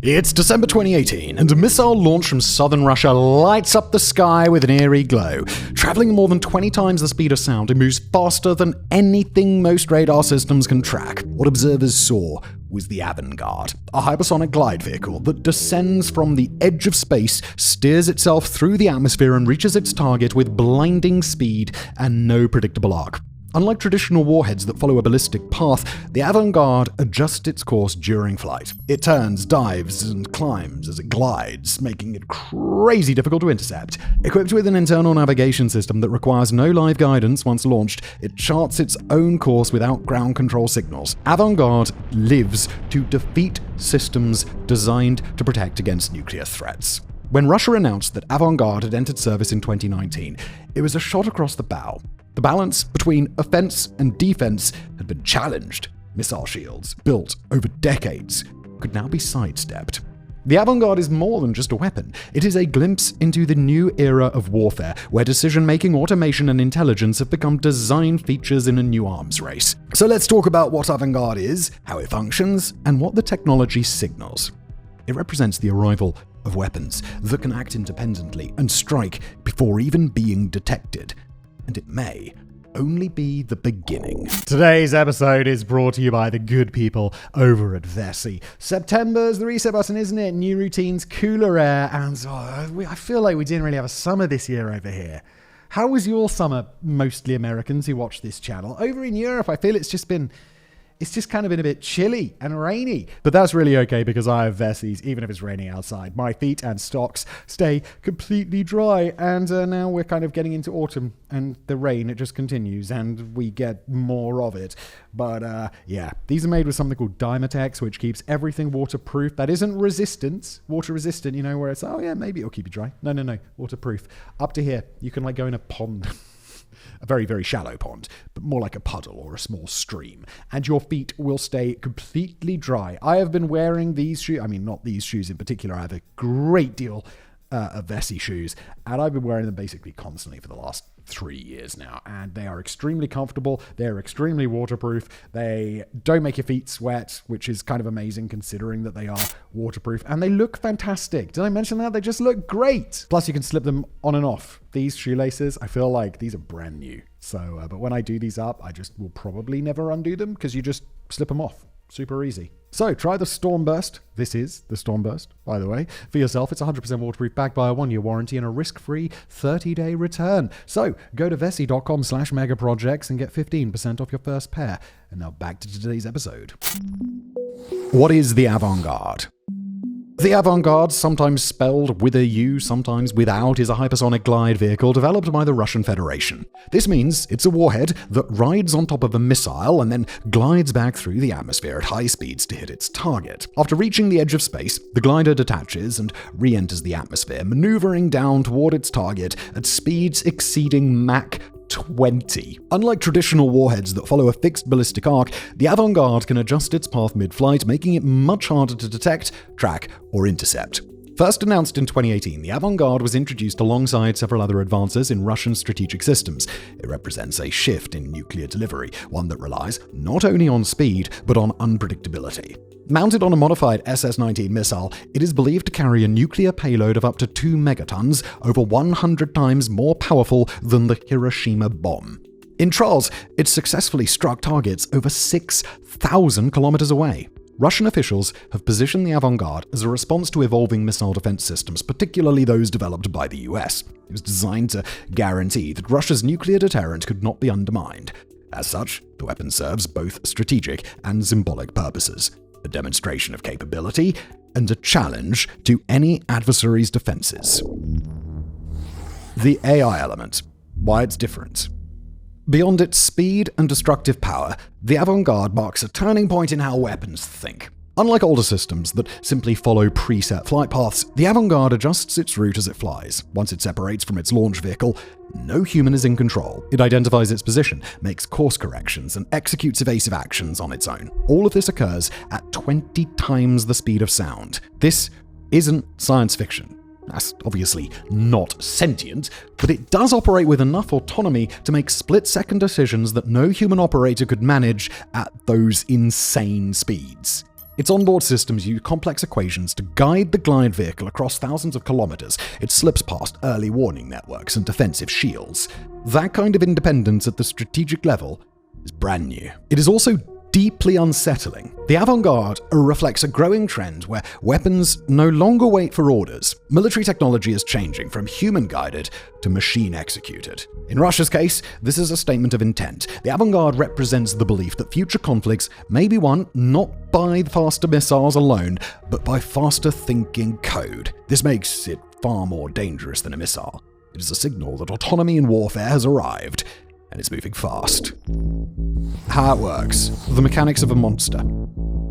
It's December 2018, and a missile launch from southern Russia lights up the sky with an eerie glow. Traveling more than 20 times the speed of sound, it moves faster than anything most radar systems can track. What observers saw was the Avanguard, a hypersonic glide vehicle that descends from the edge of space, steers itself through the atmosphere, and reaches its target with blinding speed and no predictable arc. Unlike traditional warheads that follow a ballistic path, the Avanguard adjusts its course during flight. It turns, dives, and climbs as it glides, making it crazy difficult to intercept. Equipped with an internal navigation system that requires no live guidance once launched, it charts its own course without ground control signals. Avanguard lives to defeat systems designed to protect against nuclear threats. When Russia announced that Avanguard had entered service in 2019, it was a shot across the bow. The balance between offense and defense had been challenged. Missile shields, built over decades, could now be sidestepped. The Avanguard is more than just a weapon. It is a glimpse into the new era of warfare, where decision-making, automation, and intelligence have become design features in a new arms race. So let's talk about what Avanguard is, how it functions, and what the technology signals. It represents the arrival of weapons that can act independently and strike before even being detected. And it may only be the beginning. Today's episode is brought to you by the good people over at Vessi. September's the reset button, isn't it? New routines, cooler air, and I feel like we didn't really have a summer this year over here. How was your summer, mostly Americans who watch this channel? Over in Europe, I feel it's just kind of been a bit chilly and rainy. But that's really okay because I have Vessis, even if it's raining outside. My feet and stocks stay completely dry. And now we're kind of getting into autumn and the rain, it just continues and we get more of it. But yeah, these are made with something called Dymatex, which keeps everything waterproof. That isn't water resistant, you know, where it's, oh yeah, maybe it'll keep you dry. No, waterproof. Up to here, you can like go in a pond. A very, very shallow pond, but more like a puddle or a small stream, and your feet will stay completely dry. I have been wearing these shoes, not these shoes in particular, I have a great deal of Vessi shoes, and I've been wearing them basically constantly for the last 3 years now, and they are extremely comfortable, they're extremely waterproof, they don't make your feet sweat, which is kind of amazing considering that they are waterproof, and they look fantastic. Did I mention that? They just look great! Plus you can slip them on and off. These shoelaces, I feel like these are brand new, so but when I do these up, I just will probably never undo them because you just slip them off. Super easy. So try the Stormburst. This is the Stormburst, by the way. For yourself, it's 100% waterproof, backed by a 1-year warranty and a risk-free 30-day return. So go to vessi.com/megaprojects and get 15% off your first pair. And now back to today's episode. What is the Avanguard? The Avanguard, sometimes spelled with a U, sometimes without, is a hypersonic glide vehicle developed by the Russian Federation. This means it's a warhead that rides on top of a missile and then glides back through the atmosphere at high speeds to hit its target. After reaching the edge of space, the glider detaches and re-enters the atmosphere, maneuvering down toward its target at speeds exceeding Mach 20. Unlike traditional warheads that follow a fixed ballistic arc, the Avanguard can adjust its path mid-flight, making it much harder to detect, track, or intercept. First announced in 2018, the Avanguard was introduced alongside several other advances in Russian strategic systems. It represents a shift in nuclear delivery, one that relies not only on speed, but on unpredictability. Mounted on a modified SS-19 missile, it is believed to carry a nuclear payload of up to 2 megatons, over 100 times more powerful than the Hiroshima bomb. In trials, it successfully struck targets over 6,000 kilometers away. Russian officials have positioned the Avanguard as a response to evolving missile defense systems, particularly those developed by the US. It was designed to guarantee that Russia's nuclear deterrent could not be undermined. As such, the weapon serves both strategic and symbolic purposes. A demonstration of capability, and a challenge to any adversary's defenses. The AI element. Why it's different. Beyond its speed and destructive power, the Avanguard marks a turning point in how weapons think. Unlike older systems that simply follow preset flight paths, the Avanguard adjusts its route as it flies. Once it separates from its launch vehicle, no human is in control. It identifies its position, makes course corrections, and executes evasive actions on its own. All of this occurs at 20 times the speed of sound. This isn't science fiction. That's obviously not sentient, but it does operate with enough autonomy to make split-second decisions that no human operator could manage at those insane speeds. Its onboard systems use complex equations to guide the glide vehicle across thousands of kilometers. It slips past early warning networks and defensive shields. That kind of independence at the strategic level is brand new. It is also deeply unsettling. The Avanguard reflects a growing trend where weapons no longer wait for orders. Military technology is changing from human-guided to machine-executed. In Russia's case, this is a statement of intent. The Avanguard represents the belief that future conflicts may be won not by faster missiles alone, but by faster thinking code. This makes it far more dangerous than a missile. It is a signal that autonomy in warfare has arrived, and it's moving fast. How it works. The mechanics of a monster.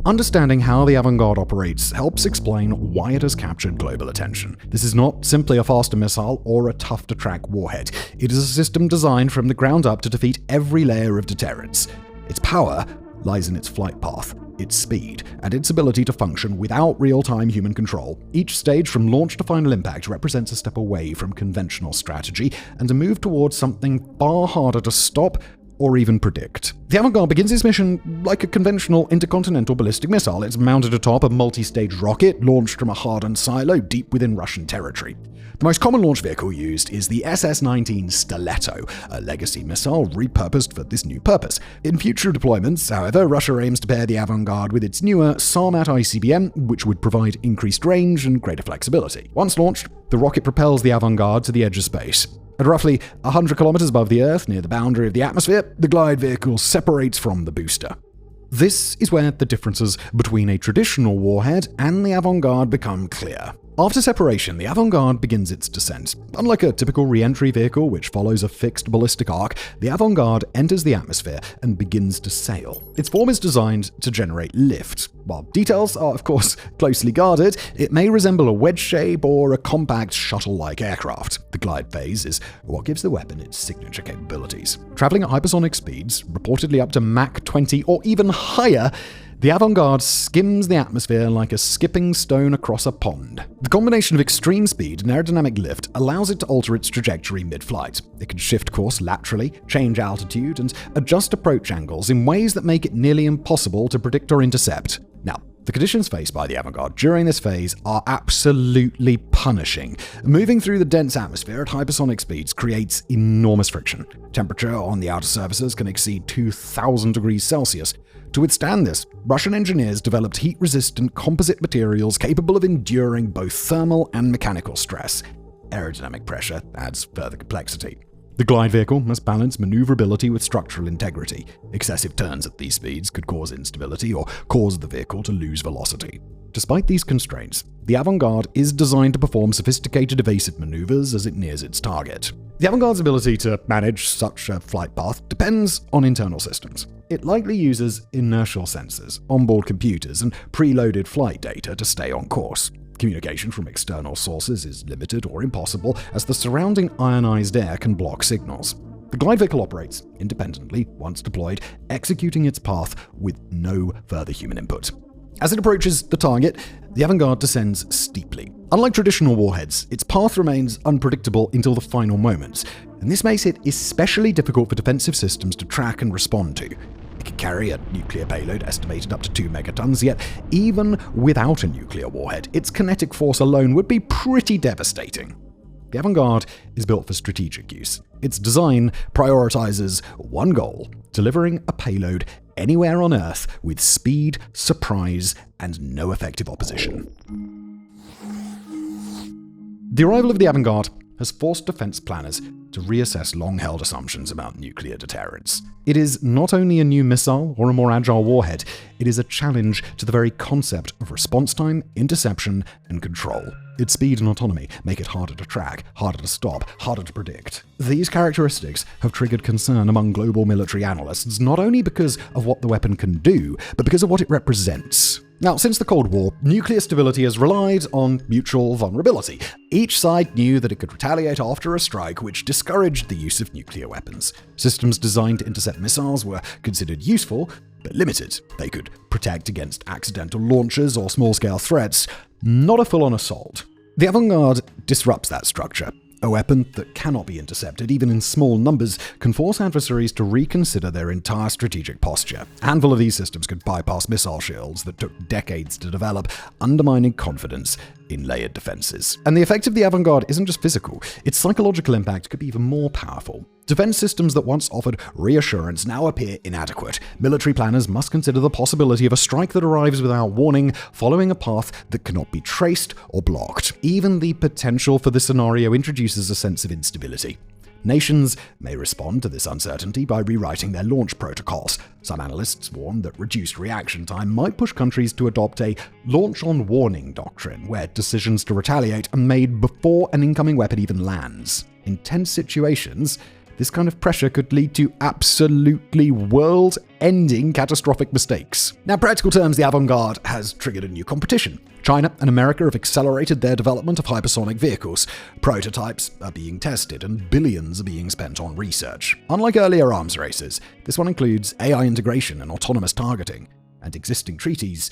Understanding how the Avanguard operates helps explain why it has captured global attention. This is not simply a faster missile or a tough-to-track warhead. It is a system designed from the ground up to defeat every layer of deterrence. Its power lies in its flight path, its speed, and its ability to function without real-time human control. Each stage from launch to final impact represents a step away from conventional strategy and a move towards something far harder to stop or even predict. The Avanguard begins its mission like a conventional intercontinental ballistic missile. It's mounted atop a multi-stage rocket launched from a hardened silo deep within Russian territory. The most common launch vehicle used is the SS-19 Stiletto, a legacy missile repurposed for this new purpose. In future deployments, however, Russia aims to pair the Avanguard with its newer Sarmat ICBM, which would provide increased range and greater flexibility. Once launched, the rocket propels the Avanguard to the edge of space. At roughly 100 kilometers above the Earth, near the boundary of the atmosphere, the glide vehicle separates from the booster. This is where the differences between a traditional warhead and the Avanguard become clear. After separation, the Avanguard begins its descent. Unlike a typical re-entry vehicle which follows a fixed ballistic arc, the Avanguard enters the atmosphere and begins to sail. Its form is designed to generate lift. While details are, of course, closely guarded, it may resemble a wedge shape or a compact shuttle-like aircraft. The glide phase is what gives the weapon its signature capabilities. Traveling at hypersonic speeds, reportedly up to Mach 20 or even higher, the Avanguard skims the atmosphere like a skipping stone across a pond. The combination of extreme speed and aerodynamic lift allows it to alter its trajectory mid-flight. It can shift course laterally, change altitude, and adjust approach angles in ways that make it nearly impossible to predict or intercept. Now, the conditions faced by the Avanguard during this phase are absolutely punishing. Moving through the dense atmosphere at hypersonic speeds creates enormous friction. Temperature on the outer surfaces can exceed 2,000 degrees Celsius. To withstand this, Russian engineers developed heat-resistant composite materials capable of enduring both thermal and mechanical stress. Aerodynamic pressure adds further complexity. The glide vehicle must balance maneuverability with structural integrity. Excessive turns at these speeds could cause instability or cause the vehicle to lose velocity. Despite these constraints, the Avanguard is designed to perform sophisticated evasive maneuvers as it nears its target. The Avanguard's ability to manage such a flight path depends on internal systems. It likely uses inertial sensors, onboard computers, and preloaded flight data to stay on course. Communication from external sources is limited or impossible, as the surrounding ionized air can block signals. The glide vehicle operates independently once deployed, executing its path with no further human input. As it approaches the target, the Avanguard descends steeply. Unlike traditional warheads, its path remains unpredictable until the final moments, and this makes it especially difficult for defensive systems to track and respond to. It can carry a nuclear payload estimated up to 2 megatons, yet even without a nuclear warhead, its kinetic force alone would be pretty devastating. The Avanguard is built for strategic use. Its design prioritizes one goal: delivering a payload anywhere on Earth with speed, surprise, and no effective opposition. The arrival of the Avanguard has forced defense planners to reassess long-held assumptions about nuclear deterrence. It is not only a new missile or a more agile warhead, it is a challenge to the very concept of response time, interception, and control. Its speed and autonomy make it harder to track, harder to stop, harder to predict. These characteristics have triggered concern among global military analysts, not only because of what the weapon can do, but because of what it represents. Now, since the Cold War, nuclear stability has relied on mutual vulnerability. Each side knew that it could retaliate after a strike, which discouraged the use of nuclear weapons. Systems designed to intercept missiles were considered useful, but limited. They could protect against accidental launches or small-scale threats, not a full-on assault. The Avanguard disrupts that structure. A weapon that cannot be intercepted, even in small numbers, can force adversaries to reconsider their entire strategic posture. A handful of these systems could bypass missile shields that took decades to develop, undermining confidence in layered defenses. And the effect of the Avanguard isn't just physical, its psychological impact could be even more powerful. Defense systems that once offered reassurance now appear inadequate. Military planners must consider the possibility of a strike that arrives without warning, following a path that cannot be traced or blocked. Even the potential for this scenario introduces a sense of instability. Nations may respond to this uncertainty by rewriting their launch protocols. Some analysts warn that reduced reaction time might push countries to adopt a launch-on-warning doctrine, where decisions to retaliate are made before an incoming weapon even lands. In tense situations, this kind of pressure could lead to absolutely world-ending catastrophic mistakes. Now, in practical terms, the Avanguard has triggered a new competition. China and America have accelerated their development of hypersonic vehicles. Prototypes are being tested and billions are being spent on research. Unlike earlier arms races, this one includes AI integration and autonomous targeting, and existing treaties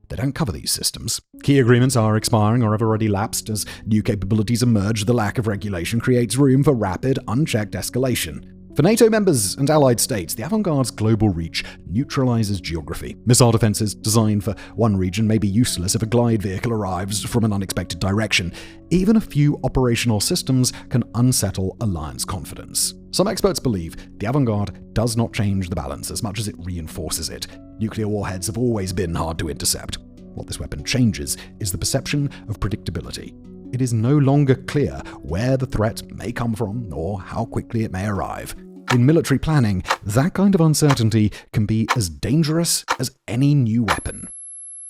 they don't cover these systems. Key agreements are expiring or have already lapsed. As new capabilities emerge, the lack of regulation creates room for rapid, unchecked escalation. For NATO members and allied states, the Avangard's global reach neutralizes geography. Missile defenses designed for one region may be useless if a glide vehicle arrives from an unexpected direction. Even a few operational systems can unsettle alliance confidence. Some experts believe the Avangard does not change the balance as much as it reinforces it. Nuclear warheads have always been hard to intercept. What this weapon changes is the perception of predictability. It is no longer clear where the threat may come from or how quickly it may arrive. In military planning, that kind of uncertainty can be as dangerous as any new weapon.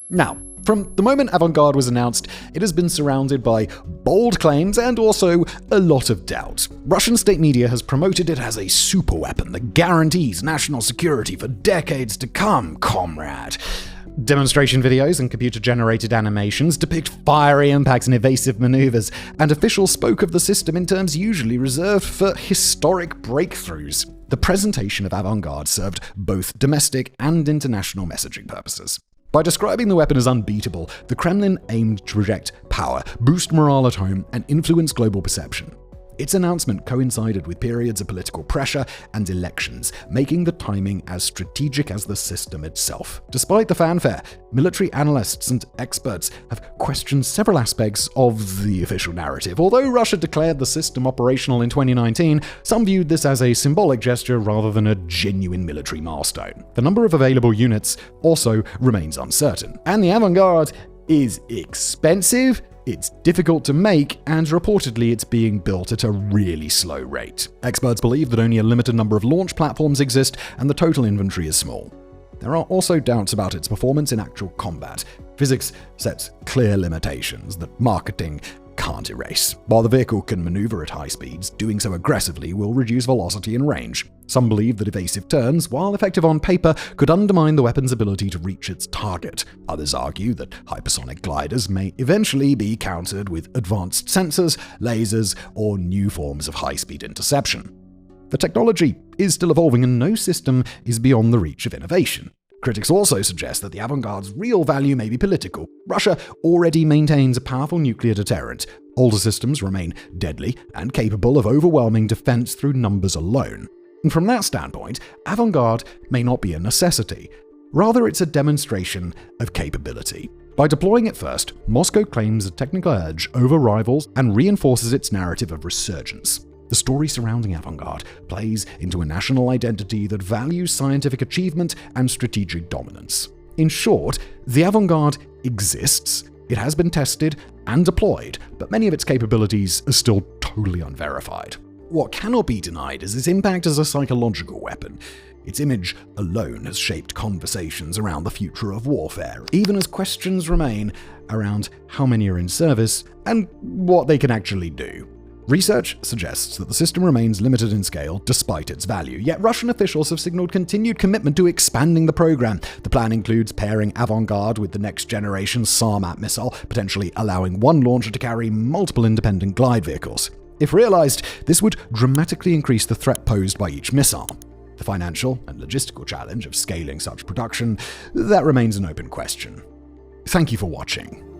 Now, from the moment Avanguard was announced, it has been surrounded by bold claims and also a lot of doubt. Russian state media has promoted it as a superweapon that guarantees national security for decades to come, comrade. Demonstration videos and computer-generated animations depict fiery impacts and evasive maneuvers, and officials spoke of the system in terms usually reserved for historic breakthroughs. The presentation of Avanguard served both domestic and international messaging purposes. By describing the weapon as unbeatable, the Kremlin aimed to project power, boost morale at home, and influence global perception. Its announcement coincided with periods of political pressure and elections, making the timing as strategic as the system itself. Despite the fanfare, military analysts and experts have questioned several aspects of the official narrative. Although Russia declared the system operational in 2019, some viewed this as a symbolic gesture rather than a genuine military milestone. The number of available units also remains uncertain. And the Avanguard is expensive, it's difficult to make, and reportedly it's being built at a really slow rate. Experts believe that only a limited number of launch platforms exist and the total inventory is small. There are also doubts about its performance in actual combat. Physics sets clear limitations that marketing can't erase. While the vehicle can maneuver at high speeds, doing so aggressively will reduce velocity and range. Some believe that evasive turns, while effective on paper, could undermine the weapon's ability to reach its target. Others argue that hypersonic gliders may eventually be countered with advanced sensors, lasers, or new forms of high-speed interception. The technology is still evolving and no system is beyond the reach of innovation. Critics also suggest that the Avangard's real value may be political. Russia already maintains a powerful nuclear deterrent. Older systems remain deadly and capable of overwhelming defense through numbers alone. And from that standpoint, Avanguard may not be a necessity. Rather, it's a demonstration of capability. By deploying it first, Moscow claims a technical edge over rivals and reinforces its narrative of resurgence. The story surrounding Avanguard plays into a national identity that values scientific achievement and strategic dominance. In short, the Avanguard exists, it has been tested and deployed, but many of its capabilities are still totally unverified. What cannot be denied is its impact as a psychological weapon. Its image alone has shaped conversations around the future of warfare, even as questions remain around how many are in service and what they can actually do. Research suggests that the system remains limited in scale despite its value, yet Russian officials have signaled continued commitment to expanding the program. The plan includes pairing Avanguard with the next-generation Sarmat missile, potentially allowing one launcher to carry multiple independent glide vehicles. If realized, this would dramatically increase the threat posed by each missile. The financial and logistical challenge of scaling such production, that remains an open question. Thank you for watching.